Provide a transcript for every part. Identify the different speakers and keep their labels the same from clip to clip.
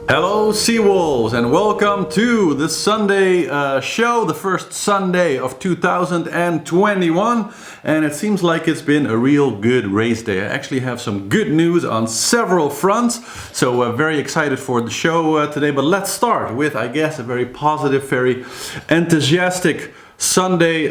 Speaker 1: Hello Seawolves and welcome to the Sunday show, the first Sunday of 2021, and it seems like it's been a real good race day. I actually have some good news on several fronts, so very excited for the show today. But let's start with, I guess, a very positive, very enthusiastic Sunday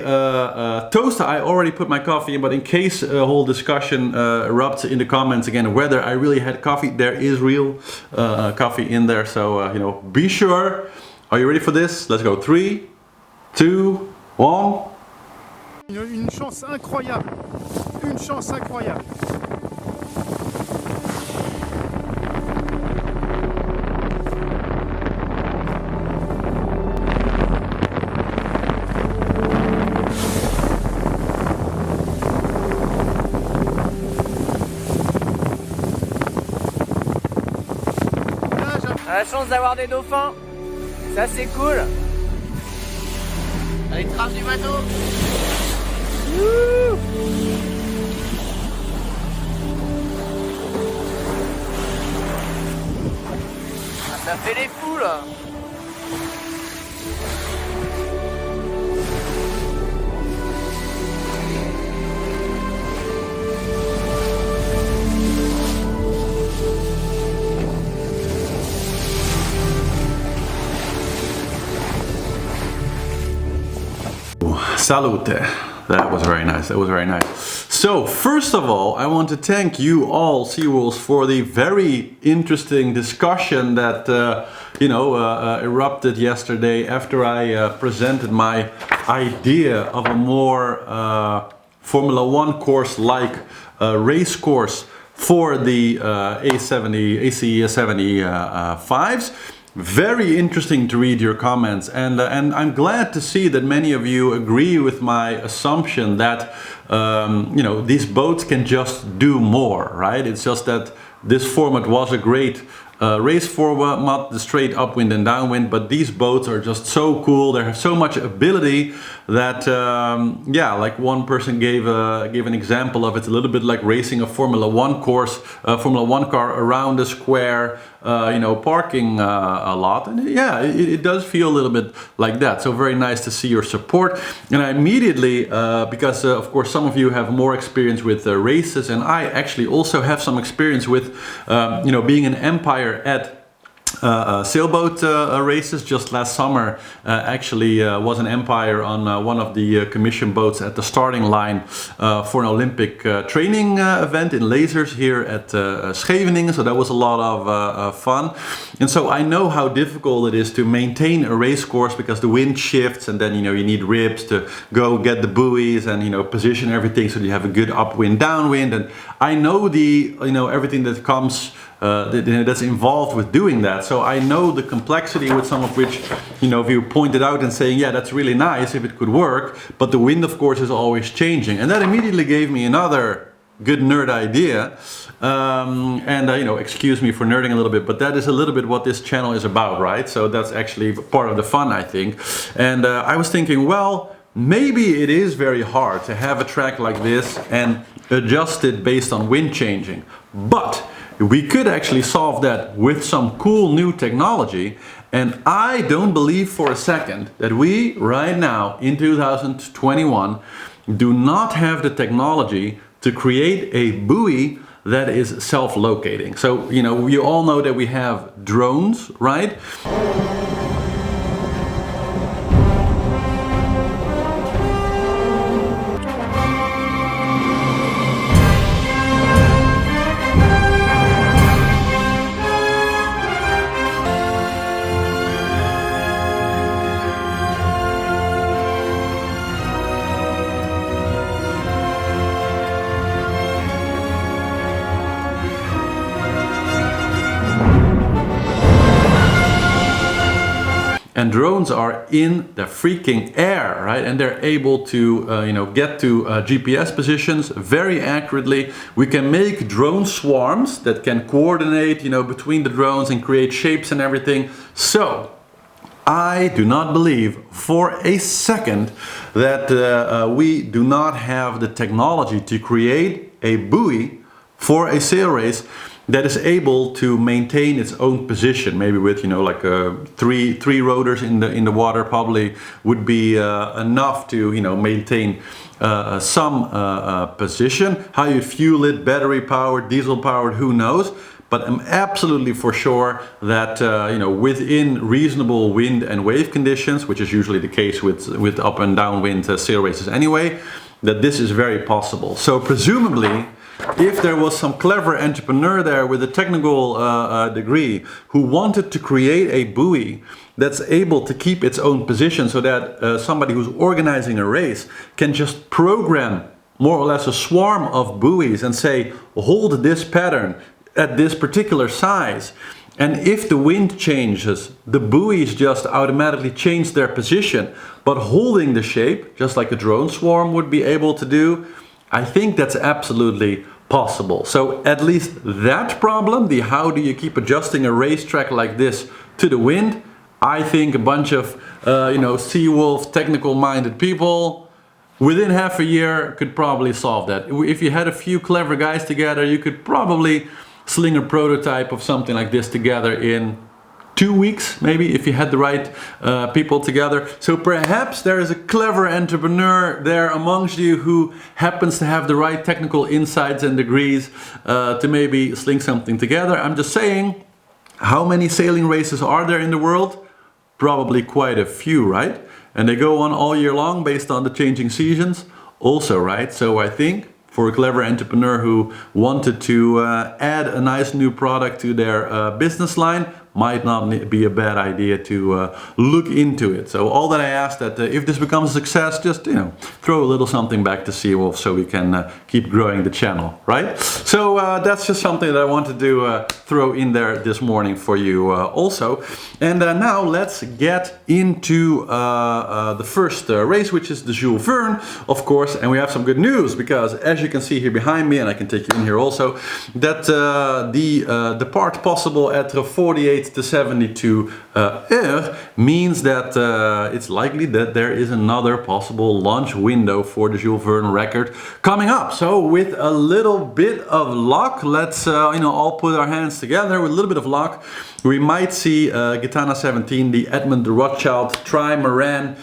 Speaker 1: toast. I already put my coffee in, but in case a whole discussion erupts in the comments again whether I really had coffee, there is real coffee in there, so you know, be sure. Are you ready for this? Let's go. 3, 2, 1.
Speaker 2: Une chance incroyable. Une chance incroyable.
Speaker 3: La chance d'avoir des dauphins, ça c'est cool. Allez, trace du bateau. Wouh. Ah, ça fait les fous là.
Speaker 1: Salute. That was very nice. That was very nice. So first of all, I want to thank you all, Seawolves, for the very interesting discussion that erupted yesterday after I presented my idea of a more Formula One course-like race course for the ACE75s. Very interesting to read your comments, and I'm glad to see that many of you agree with my assumption that these boats can just do more, right? It's just that this format was a great race format, the straight upwind and downwind, but these boats are just so cool. They have so much ability that like one person gave an example of it, a little bit like racing a Formula One course, Formula One car around a square parking a lot, and yeah, it does feel a little bit like that. So very nice to see your support. And I immediately, because of course some of you have more experience with races, and I actually also have some experience with being an umpire at sailboat races. Just last summer actually was an umpire on one of the commission boats at the starting line for an Olympic training event in lasers here at Scheveningen, so that was a lot of fun. And so I know how difficult it is to maintain a race course, because the wind shifts, and then you need ribs to go get the buoys and position everything so you have a good upwind downwind, and I know the everything that comes that's involved with doing that. So I know the complexity, with some of which you pointed out and saying, yeah, that's really nice if it could work, but the wind of course is always changing. And that immediately gave me another good nerd idea, excuse me for nerding a little bit, but that is a little bit what this channel is about, right? So that's actually part of the fun, I think. And I was thinking, well, maybe it is very hard to have a track like this and adjust it based on wind changing, but we could actually solve that with some cool new technology. And I don't believe for a second that we right now in 2021 do not have the technology to create a buoy that is self-locating. So you all know that we have drones, right? And drones are in the freaking air, right? And they're able to, get to GPS positions very accurately. We can make drone swarms that can coordinate, between the drones and create shapes and everything. So I do not believe for a second that we do not have the technology to create a buoy for a sail race that is able to maintain its own position, maybe with, you know, like three rotors in the water probably would be enough to, you know, maintain some position. How you fuel it, battery powered, diesel powered, who knows? But I'm absolutely for sure that you know, within reasonable wind and wave conditions, which is usually the case with up and downwind sail races anyway, that this is very possible. So presumably, if there was some clever entrepreneur there with a technical degree who wanted to create a buoy that's able to keep its own position, so that somebody who's organizing a race can just program more or less a swarm of buoys and say, hold this pattern at this particular size, and if the wind changes, the buoys just automatically change their position, but holding the shape, just like a drone swarm would be able to do, I think that's absolutely possible. So at least that problem, the how do you keep adjusting a racetrack like this to the wind, I think a bunch of you know, Seawolf technical minded people within half a year could probably solve that. If you had a few clever guys together, you could probably sling a prototype of something like this together in 2 weeks, maybe, if you had the right people together. So perhaps there is a clever entrepreneur there amongst you who happens to have the right technical insights and degrees to maybe sling something together. I'm just saying, how many sailing races are there in the world? Probably quite a few, right? And they go on all year long based on the changing seasons also, right? So I think for a clever entrepreneur who wanted to add a nice new product to their business line, might not be a bad idea to look into it. So all that I ask, that if this becomes a success, just, you know, throw a little something back to Seawolf so we can keep growing the channel, right? So that's just something that I wanted to throw in there this morning for you also. And now let's get into the first race, which is the Jules Verne, of course. And we have some good news, because as you can see here behind me, and I can take you in here also, that the part possible at 48 to 72 Hare means that it's likely that there is another possible launch window for the Jules Verne record coming up. So with a little bit of luck, let's you know, all put our hands together. With a little bit of luck, we might see Gitana 17, the Edmund de Rothschild trimaran,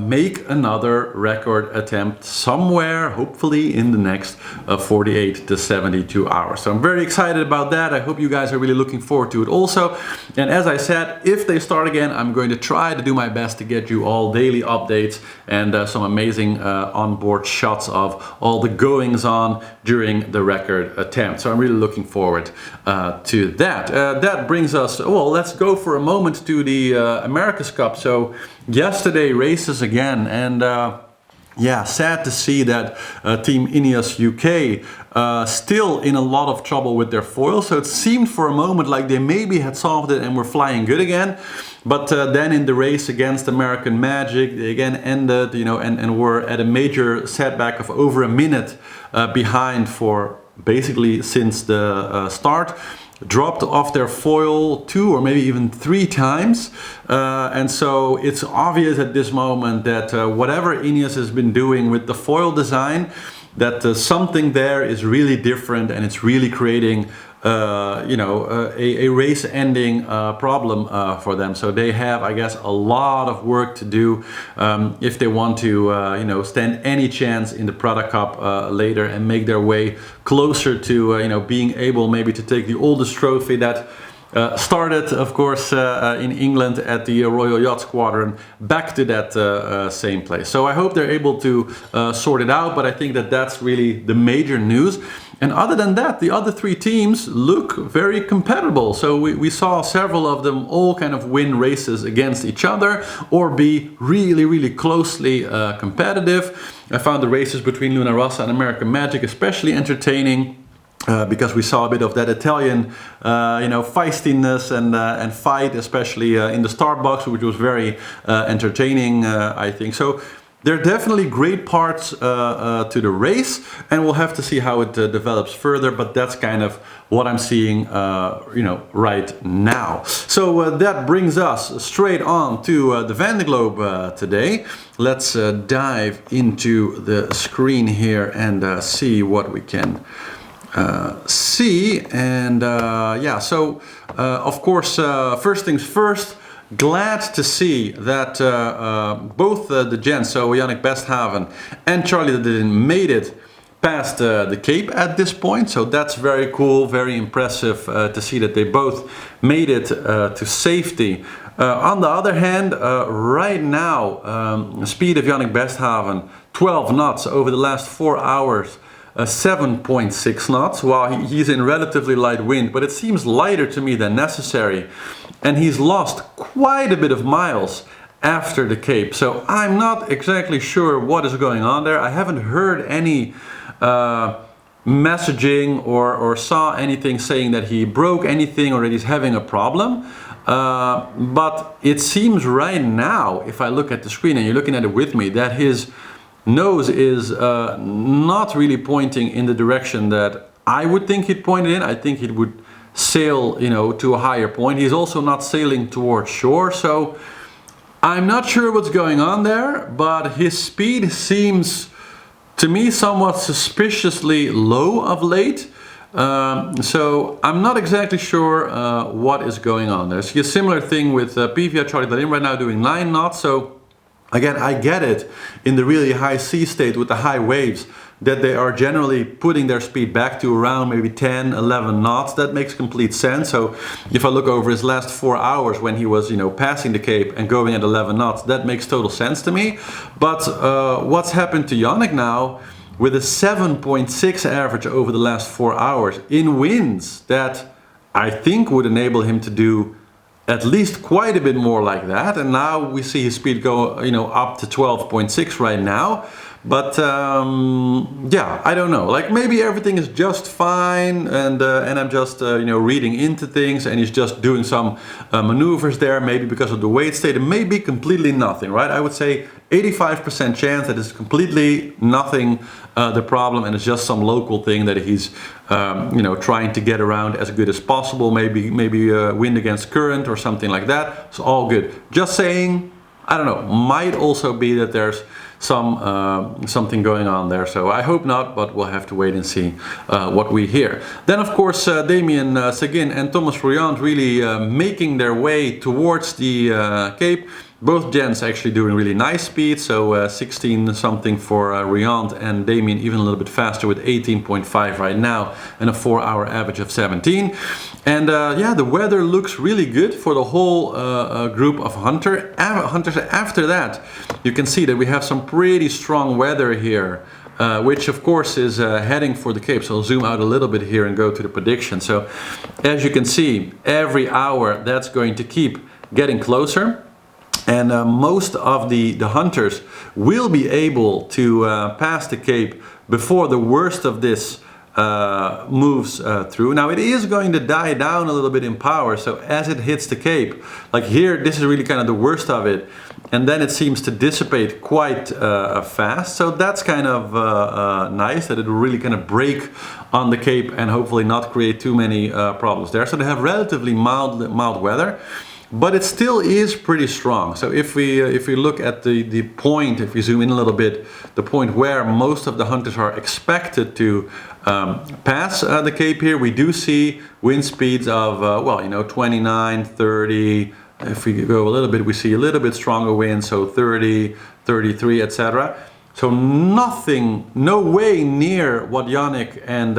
Speaker 1: make another record attempt somewhere, hopefully in the next 48 to 72 hours. So I'm very excited about that. I hope you guys are really looking forward to it also. And as I said, if they start again, I'm going to try to do my best to get you all daily updates and some amazing onboard shots of all the goings on during the record attempt. So I'm really looking forward to that. That brings us, well, let's go for a moment to the America's Cup. So yesterday races again, and yeah, sad to see that Team Ineos UK still in a lot of trouble with their foil. So it seemed for a moment like they maybe had solved it and were flying good again. But then in the race against American Magic, they again ended, you know, and were at a major setback of over a minute behind for basically since the start. Dropped off their foil 2 or maybe even 3 times, and so it's obvious at this moment that whatever Ineos has been doing with the foil design, that something there is really different, and it's really creating you know, a race-ending problem for them. So they have, I guess, a lot of work to do if they want to, you know, stand any chance in the Prada Cup later and make their way closer to, you know, being able maybe to take the oldest trophy that started, of course, in England at the Royal Yacht Squadron, back to that same place. So I hope they're able to sort it out, but I think that that's really the major news. And other than that, the other 3 teams look very compatible. So we saw several of them all kind of win races against each other or be really, really closely competitive. I found the races between Luna Rossa and American Magic especially entertaining. Because we saw a bit of that Italian, you know, feistiness and fight, especially in the start box, which was very entertaining, I think. So there are definitely great parts to the race, and we'll have to see how it develops further. But that's kind of what I'm seeing, you know, right now. So that brings us straight on to the Vendee Globe today. Let's dive into the screen here and see what we can see. And yeah, so of course, first things first, glad to see that both the gents, so Yannick Bestaven and Charlie Dalin, made it past the Cape at this point. So that's very cool, very impressive to see that they both made it to safety. On the other hand, right now, speed of Yannick Bestaven 12 knots over the last 4 hours. 7.6 knots, while he's in relatively light wind, but it seems lighter to me than necessary. And he's lost quite a bit of miles after the Cape. So I'm not exactly sure what is going on there. I haven't heard any messaging or saw anything saying that he broke anything or that he's having a problem. But it seems right now, if I look at the screen and you're looking at it with me, that his nose is not really pointing in the direction that I would think he'd point it in. I think he would sail, you know, to a higher point. He's also not sailing towards shore, so I'm not sure what's going on there, but his speed seems to me somewhat suspiciously low of late. So I'm not exactly sure what is going on there. See a similar thing with PVA Charlie Dalin right now doing 9 knots. So again, I get it in the really high sea state with the high waves that they are generally putting their speed back to around maybe 10, 11 knots. That makes complete sense. So if I look over his last 4 hours when he was, you know, passing the Cape and going at 11 knots, that makes total sense to me. But what's happened to Yannick now with a 7.6 average over the last 4 hours in winds that I think would enable him to do at least quite a bit more like that, and now we see his speed go, you know, up to 12.6 right now. But yeah, I don't know. Like maybe everything is just fine, and I'm just you know, reading into things, and he's just doing some maneuvers there. Maybe because of the weight state, it may be completely nothing, right? I would say 85% chance that it's completely nothing the problem, and it's just some local thing that he's you know, trying to get around as good as possible. Maybe wind against current or something like that. It's all good. Just saying, I don't know. Might also be that there's something going on there. So I hope not, but we'll have to wait and see what we hear. Then of course Damien Seguin and Thomas Riant really making their way towards the Cape. Both gents actually doing really nice speed, so 16 something for Riant, and Damien even a little bit faster with 18.5 right now and a 4 hour average of 17. And yeah, the weather looks really good for the whole group of hunters. After that, you can see that we have some pretty strong weather here, which of course is heading for the Cape. So I'll zoom out a little bit here and go to the prediction. So as you can see, every hour that's going to keep getting closer. And most of the hunters will be able to pass the Cape before the worst of this moves through. Now it is going to die down a little bit in power, so as it hits the Cape, like here, this is really kind of the worst of it, and then it seems to dissipate quite fast. So that's kind of nice, that it will really kind of break on the Cape and hopefully not create too many problems there. So they have relatively mild weather. But it still is pretty strong. So if we look at the point, if we zoom in a little bit, the point where most of the hunters are expected to pass the Cape here, we do see wind speeds of, well, you know, 29, 30. If we go a little bit, we see a little bit stronger wind, so 30, 33, etc. So nothing, no way near what Yannick and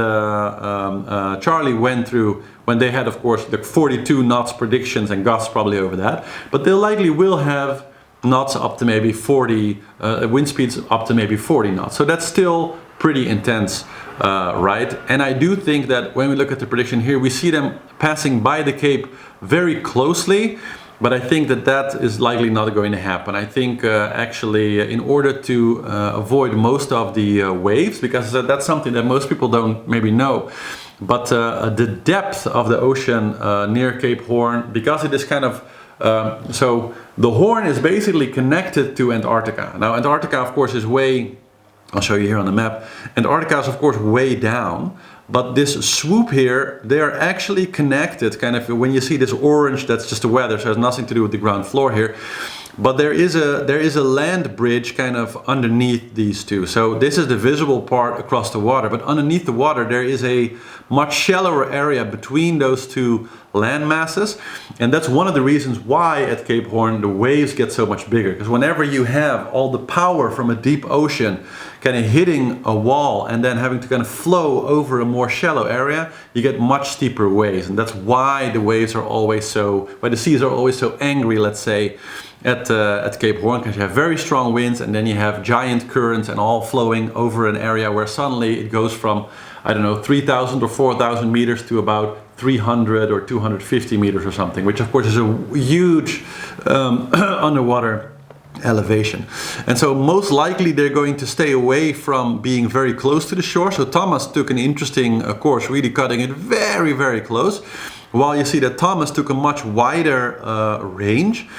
Speaker 1: Charlie went through when they had, of course, the 42 knots predictions and gusts probably over that. But they likely will have knots up to maybe 40, wind speeds up to maybe 40 knots. So that's still pretty intense, right? And I do think that when we look at the prediction here, we see them passing by the Cape very closely. But I think that that is likely not going to happen. I think actually in order to avoid most of the waves, because that's something that most people don't maybe know, but the depth of the ocean near Cape Horn, because it is kind of, so the Horn is basically connected to Antarctica. Now Antarctica of course is way, I'll show you here on the map, Antarctica is of course way down. But this swoop here, they are actually connected, kind of, when you see this orange, that's just the weather, so it has nothing to do with the ground floor here. but there is a land bridge kind of underneath these two. So this is the visible part across the water, but underneath the water there is a much shallower area between those two land masses, and that's one of the reasons why at Cape Horn the waves get so much bigger, because whenever you have all the power from a deep ocean kind of hitting a wall and then having to kind of flow over a more shallow area, you get much steeper waves, and that's why the waves are always so, why the seas are always so angry, let's say, at Cape Horn, because you have very strong winds and then you have giant currents and all flowing over an area where suddenly it goes from, I don't know, 3,000 or 4,000 meters to about 300 or 250 meters or something, which of course is a huge underwater elevation. And so most likely they're going to stay away from being very close to the shore. So Thomas took an interesting course, really cutting it very, very close, while you see that Thomas took a much wider range.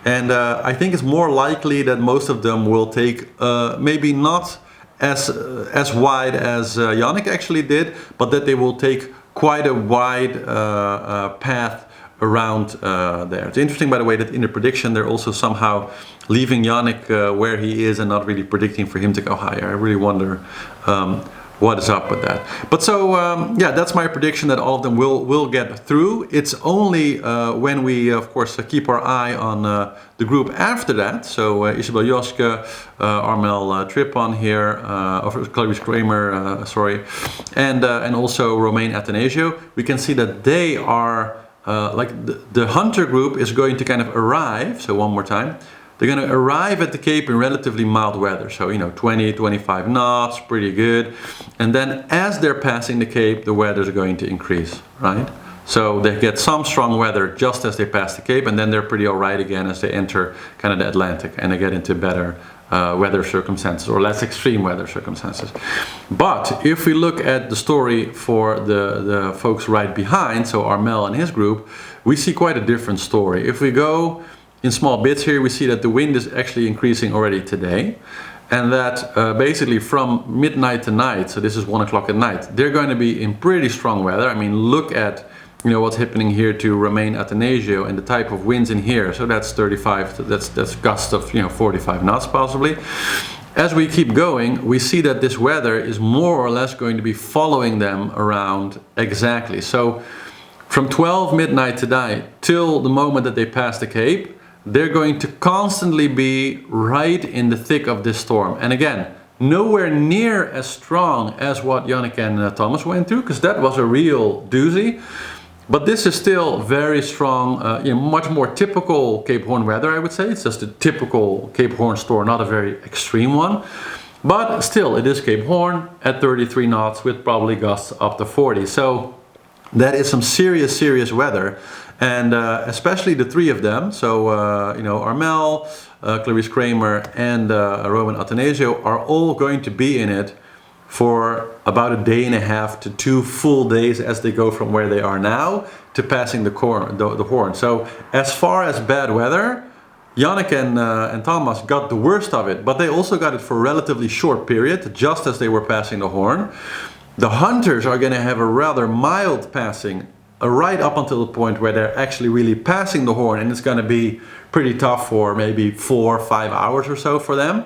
Speaker 1: And I think it's more likely that most of them will take maybe not as wide as Yannick actually did, but that they will take quite a wide path around there. It's interesting, by the way, that in the prediction they're also somehow leaving Yannick where he is and not really predicting for him to go higher. I really wonder what is up with that. But so yeah, that's my prediction that all of them will get through. It's only when we of course keep our eye on the group after that. So Isabel Joske, Armel Trippon here, Clarice Kramer, sorry, and also Romain Athanasio. We can see that they are like the hunter group is going to kind of arrive. So one more time. They're going to arrive at the Cape in relatively mild weather, so 20, 25 knots, pretty good. And then as they're passing the Cape, the weather is going to increase, right? So they get some strong weather just as they pass the Cape, and then they're pretty all right again as they enter kind of the Atlantic and they get into better weather circumstances, or less extreme weather circumstances. But if we look at the story for the folks right behind, so Armel and his group, we see quite a different story. If we go in small bits here, we see that the wind is actually increasing already today, and that basically from midnight to night, so this is 1 o'clock at night, they're going to be in pretty strong weather. I mean, look at what's happening here to Romain Athanasio and the type of winds in here. So that's 35, that's gusts of 45 knots possibly. As we keep going, we see that this weather is more or less going to be following them around exactly. So from 12 midnight tonight till the moment that they pass the Cape, they're going to constantly be right in the thick of this storm. And again, nowhere near as strong as what Yannick and Thomas went through, because that was a real doozy. But this is still very strong, much more typical Cape Horn weather, I would say. It's just a typical Cape Horn storm, not a very extreme one. But still, it is Cape Horn at 33 knots with probably gusts up to 40. So that is some serious, serious weather. And especially the three of them, so Armel, Clarice Kramer and Romain Athanasio are all going to be in it for about a day and a half to 2 full days as they go from where they are now to passing the Horn. So as far as bad weather, Yannick and Thomas got the worst of it, but they also got it for a relatively short period, just as they were passing the Horn. The hunters are going to have a rather mild passing right up until the point where they're actually really passing the Horn, and it's going to be pretty tough for maybe 4 or 5 hours or so for them.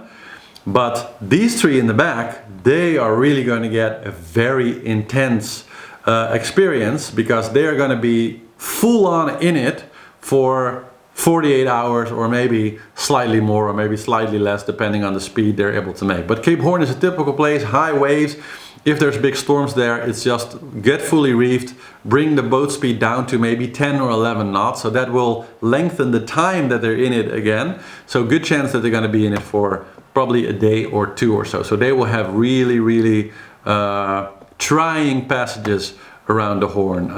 Speaker 1: But these three in the back, they are really going to get a very intense experience, because they are going to be full on in it for 48 hours or maybe slightly more or maybe slightly less, depending on the speed they're able to make. But Cape Horn is a typical place, high waves. If there's big storms there, it's just get fully reefed, bring the boat speed down to maybe 10 or 11 knots, so that will lengthen the time that they're in it again. So good chance that they're going to be in it for probably a day or 2 or so. So they will have really, really trying passages around the Horn,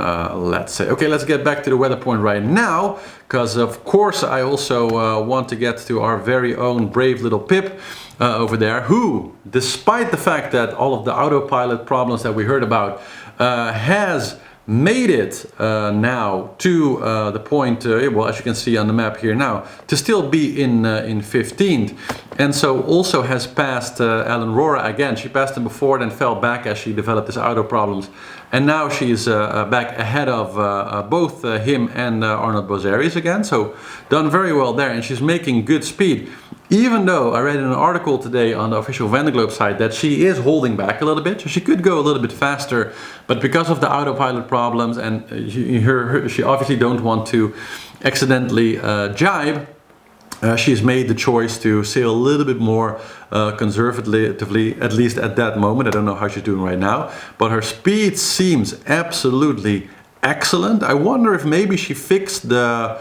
Speaker 1: let's say. Okay, let's get back to the weather point right now, because of course I also want to get to our very own brave little Pip over there, who, despite the fact that all of the autopilot problems that we heard about, has made it now to the point, well, as you can see on the map here now, to still be in 15th. And so also has passed Alan Roura again. She passed him before, then fell back as she developed his auto problems. And now she's back ahead of both him and Arnold Bozerius again. So done very well there, and she's making good speed. Even though I read in an article today on the official Vendee Globe site that she is holding back a little bit, so she could go a little bit faster, but because of the autopilot problems and she obviously don't want to accidentally jibe, she's made the choice to sail a little bit more conservatively, at least at that moment. I don't know how she's doing right now, but her speed seems absolutely excellent. I wonder if maybe she fixed the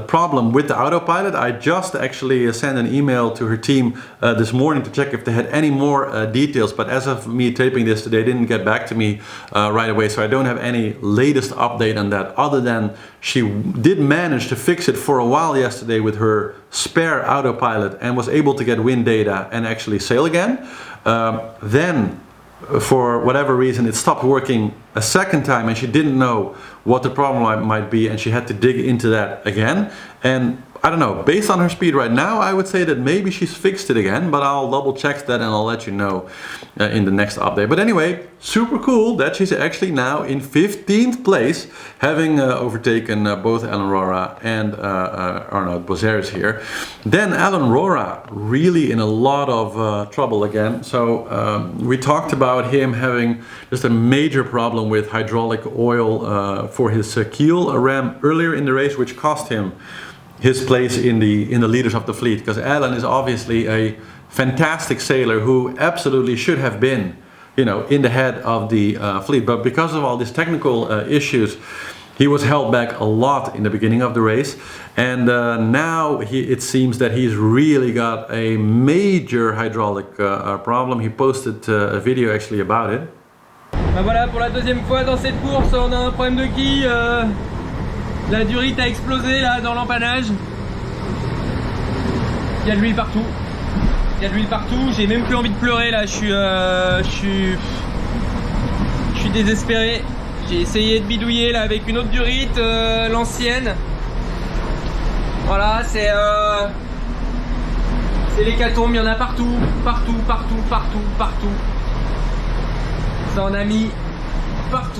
Speaker 1: problem with the autopilot. I just actually sent an email to her team this morning to check if they had any more details, but as of me taping this, they didn't get back to me right away, so I don't have any latest update on that, other than she did manage to fix it for a while yesterday with her spare autopilot and was able to get wind data and actually sail again. Then for whatever reason it stopped working a second time, and she didn't know what the problem might be, and she had to dig into that again. And I don't know, based on her speed right now, I would say that maybe she's fixed it again, but I'll double check that and I'll let you know in the next update. But anyway, super cool that she's actually now in 15th place, having overtaken both Alan Roura and Arnold Bozerius here. Then Alan Roura really in a lot of trouble again. So we talked about him having just a major problem with hydraulic oil for his keel ram earlier in the race, which cost him his place in the leaders of the fleet, because Alan is obviously a fantastic sailor who absolutely should have been, you know, in the head of the fleet, but because of all these technical issues, he was held back a lot in the beginning of the race, and now it seems that he's really got a major hydraulic problem. He posted a video actually about it.
Speaker 4: Ben voilà, pour la deuxième fois dans cette course, on a un problème de quille. La durite a explosé là dans l'empannage. Il y a de l'huile partout. Il y a de l'huile partout. J'ai même plus envie de pleurer là. Je suis désespéré. J'ai essayé de bidouiller là avec une autre durite, l'ancienne. Voilà, c'est l'hécatombe. Il y en a partout, partout, partout, partout, partout. Ça en a mis partout.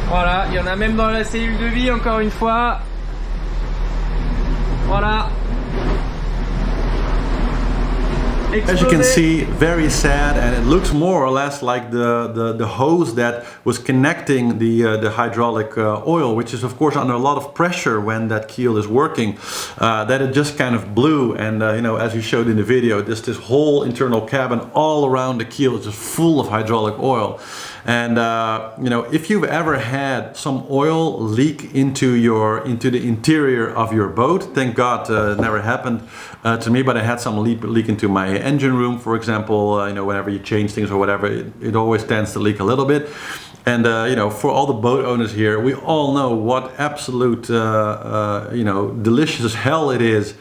Speaker 4: Voilà, il y en a même dans la cellule de vie, encore une fois. Voilà.
Speaker 1: As you can see, very sad, and it looks more or less like the hose that was connecting the hydraulic oil, which is of course under a lot of pressure when that keel is working, that it just kind of blew. And you know, as you showed in the video, this whole internal cabin all around the keel is just full of hydraulic oil. And you know, if you've ever had some oil leak into the interior of your boat, thank God it never happened to me, but I had some leak into my engine room, for example. You know, whenever you change things or whatever, it always tends to leak a little bit. And you know, for all the boat owners here, we all know what absolute you know, delicious hell it is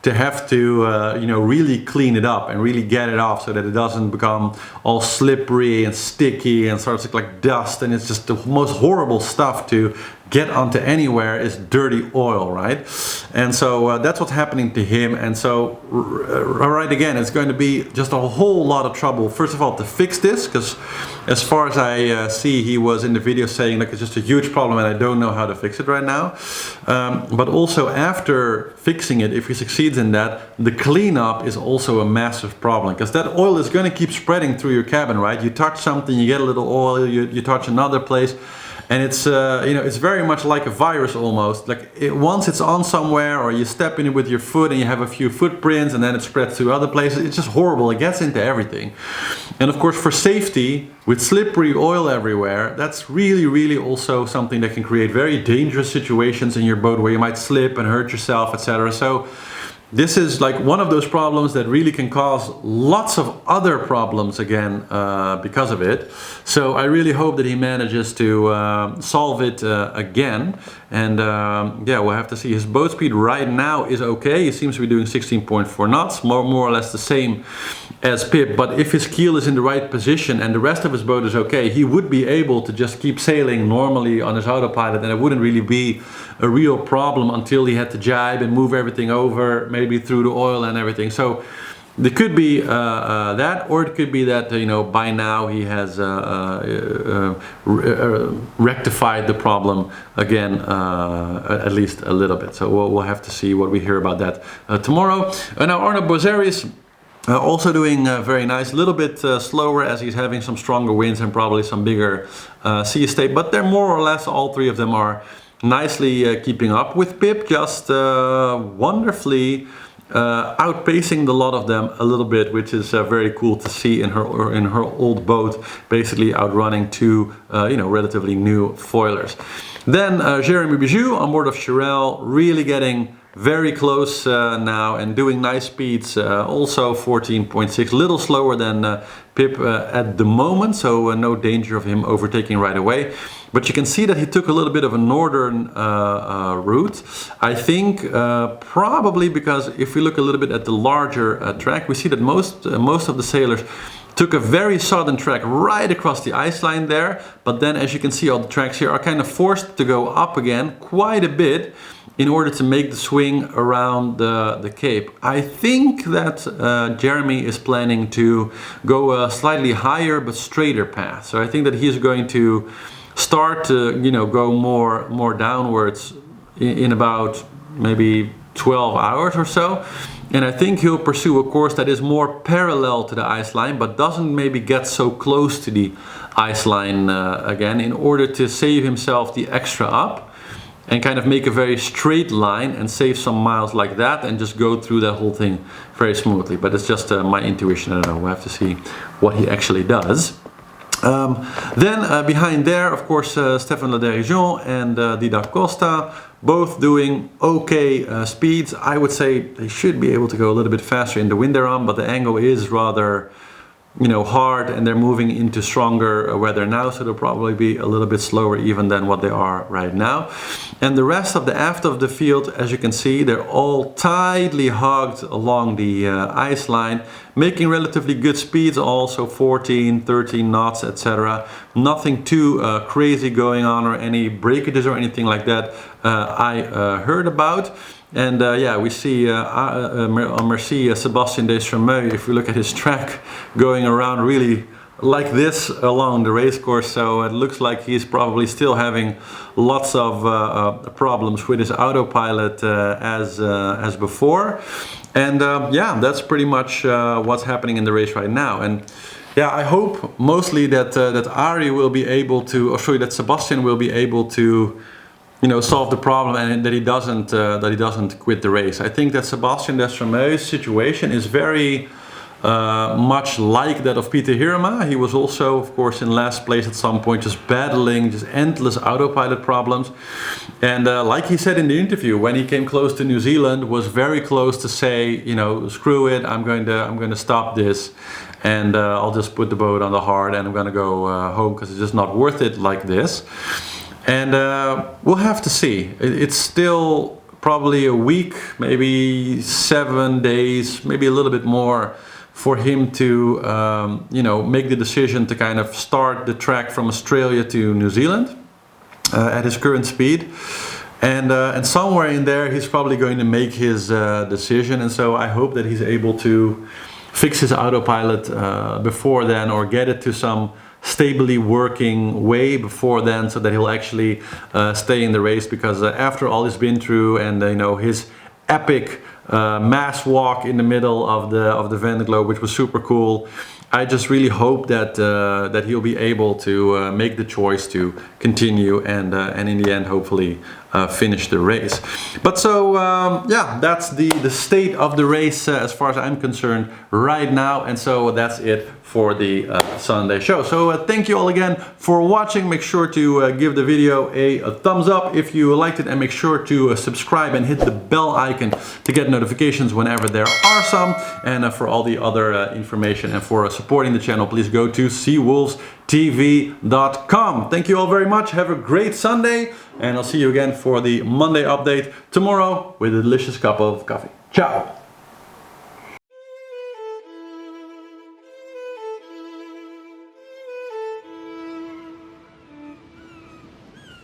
Speaker 1: to have to you know, really clean it up and really get it off so that it doesn't become all slippery and sticky and starts to look like dust, and it's just the most horrible stuff to get onto anywhere is dirty oil, right? And so that's what's happening to him. And so right again, it's going to be just a whole lot of trouble, first of all, to fix this, because as far as I see, he was in the video saying like it's just a huge problem and I don't know how to fix it right now. But also after fixing it, if he succeeds in that, the cleanup is also a massive problem, because that oil is going to keep spreading through your cabin, right? You touch something, you get a little oil, you touch another place, and it's you know, it's very much like a virus almost. Like once it's on somewhere, or you step in it with your foot and you have a few footprints, and then it spreads to other places. It's just horrible. It gets into everything. And of course, for safety, with slippery oil everywhere, that's really also something that can create very dangerous situations in your boat where you might slip and hurt yourself, etc. So this is like one of those problems that really can cause lots of other problems again because of it. So I really hope that he manages to solve it again. And yeah, we'll have to see. His boat speed right now is okay. He seems to be doing 16.4 knots, more or less the same as Pip. But if his keel is in the right position and the rest of his boat is okay, he would be able to just keep sailing normally on his autopilot, and it wouldn't really be a real problem until he had to jibe and move everything over, maybe through the oil and everything. So there could be that, or it could be that, you know, by now he has rectified the problem again, at least a little bit. So we'll have to see what we hear about that tomorrow. Now Arno Bozeris also doing very nice, a little bit slower as he's having some stronger winds and probably some bigger sea state, but they're more or less, all three of them are nicely keeping up with Pip, just wonderfully outpacing the lot of them a little bit, which is very cool to see in her old boat, basically outrunning two you know, relatively new foilers. Then Jeremy Bijou on board of Chirel, really getting very close now and doing nice speeds, also 14.6, little slower than Pip at the moment, so no danger of him overtaking right away. But you can see that he took a little bit of a northern route. I think probably because if we look a little bit at the larger track, we see that most of the sailors took a very southern track right across the ice line there. But then, as you can see, all the tracks here are kind of forced to go up again quite a bit in order to make the swing around the Cape. I think that Jeremy is planning to go a slightly higher but straighter path. So I think that he's going to start to, you know, go more downwards in about maybe 12 hours or so. And I think he'll pursue a course that is more parallel to the ice line, but doesn't maybe get so close to the ice line again, in order to save himself the extra up and kind of make a very straight line and save some miles like that and just go through that whole thing very smoothly. But it's just my intuition. I don't know, we'll have to see what he actually does. Then behind there, of course, Stéphane Ledérigeon and Didac Costa, both doing okay speeds. I would say they should be able to go a little bit faster in the wind they're on, but the angle is rather, you know, hard, and they're moving into stronger weather now, so they'll probably be a little bit slower even than what they are right now. And the rest of the aft of the field, as you can see, they're all tightly hugged along the ice line, making relatively good speeds, also 14, 13 knots, etc. Nothing too crazy going on, or any breakages or anything like that I heard about. And yeah, we see on Merci Sébastien Destremeux, if we look at his track, going around really like this along the race course. So it looks like he's probably still having lots of problems with his autopilot as before. And yeah, that's pretty much what's happening in the race right now. And yeah, I hope mostly that Ari will be able to, or sorry, that Sebastian will be able to, you know, solve the problem, and that he doesn't quit the race. I think that Sébastien Destremeux's situation is very much like that of Peter Hirema. He was also, of course, in last place at some point, just battling just endless autopilot problems. And like he said in the interview, when he came close to New Zealand, was very close to say, you know, screw it, I'm going to stop this, and I'll just put the boat on the hard, and I'm going to go home because it's just not worth it like this. And we'll have to see. It's still probably a week, maybe 7 days, maybe a little bit more, for him to you know, make the decision to kind of start the track from Australia to New Zealand at his current speed. And somewhere in there he's probably going to make his decision. And so I hope that he's able to fix his autopilot before then, or get it to some stably working way before then, so that he'll actually stay in the race. Because after all he's been through, and you know, his epic mass walk in the middle of the Vendee Globe, which was super cool, I just really hope that that he'll be able to make the choice to continue, and in the end hopefully finish the race. But so yeah, that's the state of the race as far as I'm concerned right now. And so that's it for the Sunday show. So thank you all again for watching. Make sure to give the video a thumbs up if you liked it, and make sure to subscribe and hit the bell icon to get notifications whenever there are some. And for all the other information and for supporting the channel, please go to seawolvestv.com. Thank you all very much. Have a great Sunday, and I'll see you again for the Monday update tomorrow with a delicious cup of coffee. Ciao!